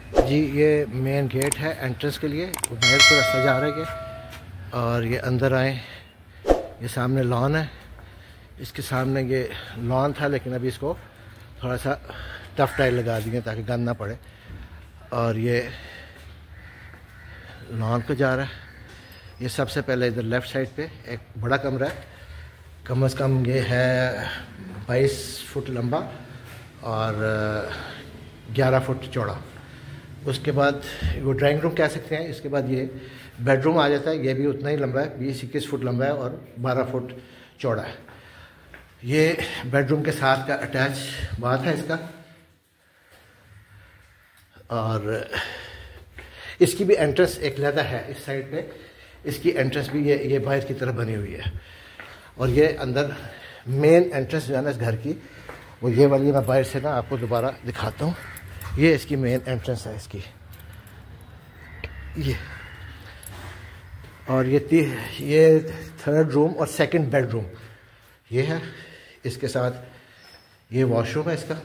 जी ये main gate है entrance के लिए, बाहर को रास्ता जा रहा है। और ये अंदर आए, ये सामने लॉन है, इसके सामने ये लॉन था लेकिन अभी इसको थोड़ा सा टफ टाइल लगा दिए ताकि गंद ना पड़े। और ये लॉन को जा रहा है। ये सबसे पहले इधर लेफ़्ट साइड पे एक बड़ा कमरा है, कम से कम ये है 22 फुट लंबा और 11 फुट चौड़ा। उसके बाद वो ड्राइंग रूम कह सकते हैं। इसके बाद ये बेडरूम आ जाता है, ये भी उतना ही लंबा है, 20-21 फुट लंबा है और 12 फुट चौड़ा है। ये बेडरूम के साथ का अटैच बाथ है इसका। और इसकी भी एंट्रेंस एक लहदा है इस साइड पे, इसकी एंट्रेंस भी ये बाहर की तरफ बनी हुई है। और ये अंदर मेन एंट्रेंस जो है ना इस घर की, वो ये वाली मैं बाहर से ना आपको दोबारा दिखाता हूँ। ये इसकी मेन एंट्रेंस है इसकी, ये। और ये थर्ड रूम और सेकंड बेडरूम ये है। इसके साथ ये वॉशरूम है इसका।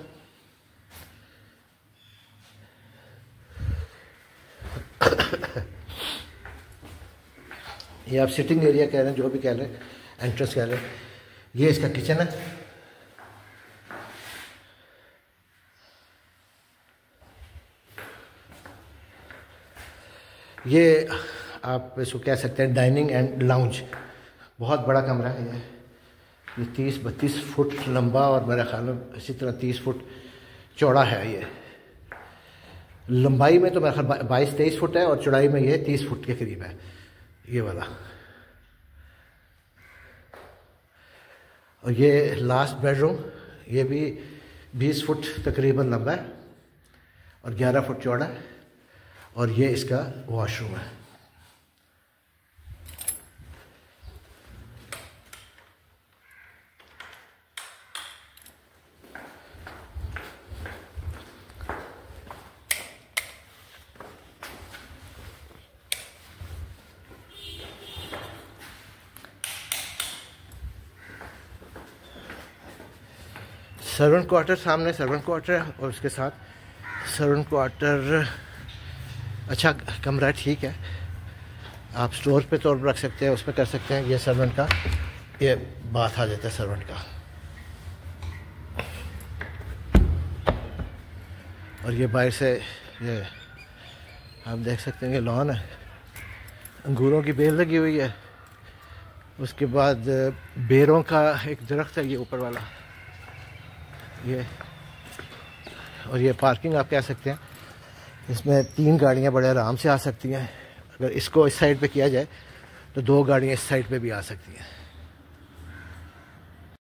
ये आप सिटिंग एरिया कह रहे हैं, जो भी कह रहे हैं, एंट्रेंस कह रहे हैं। ये इसका किचन है। ये आप इसको कह सकते हैं डाइनिंग एंड लाउंज। बहुत बड़ा कमरा है ये 30-32 फुट लंबा और मेरे ख्याल में इसी तरह 30 फुट चौड़ा है। ये लंबाई में तो मेरे ख्याल 22-23 फुट है और चौड़ाई में ये 30 फुट के करीब है ये वाला। और ये लास्ट बेडरूम, ये भी 20 फुट तकरीबन लंबा है और 11 फुट चौड़ा है। और ये इसका वॉशरूम है। सर्वेंट क्वार्टर, सामने सर्वेंट क्वार्टर है और उसके साथ सर्वेंट क्वार्टर अच्छा कमरा है, ठीक है। आप स्टोर पे तौर पर रख सकते हैं, उस पर कर सकते हैं। ये सर्वेंट का ये बाथ आ जाता है सर्वेंट का। और ये बाहर से ये आप देख सकते हैं, ये लॉन है, अंगूरों की बेल लगी हुई है। उसके बाद बेरों का एक दरख्त है ये ऊपर वाला ये। और ये पार्किंग आप कह सकते हैं, इसमें 3 गाड़ियाँ बड़े आराम से आ सकती हैं। अगर इसको इस साइड पे किया जाए तो 2 गाड़ियाँ इस साइड पे भी आ सकती हैं।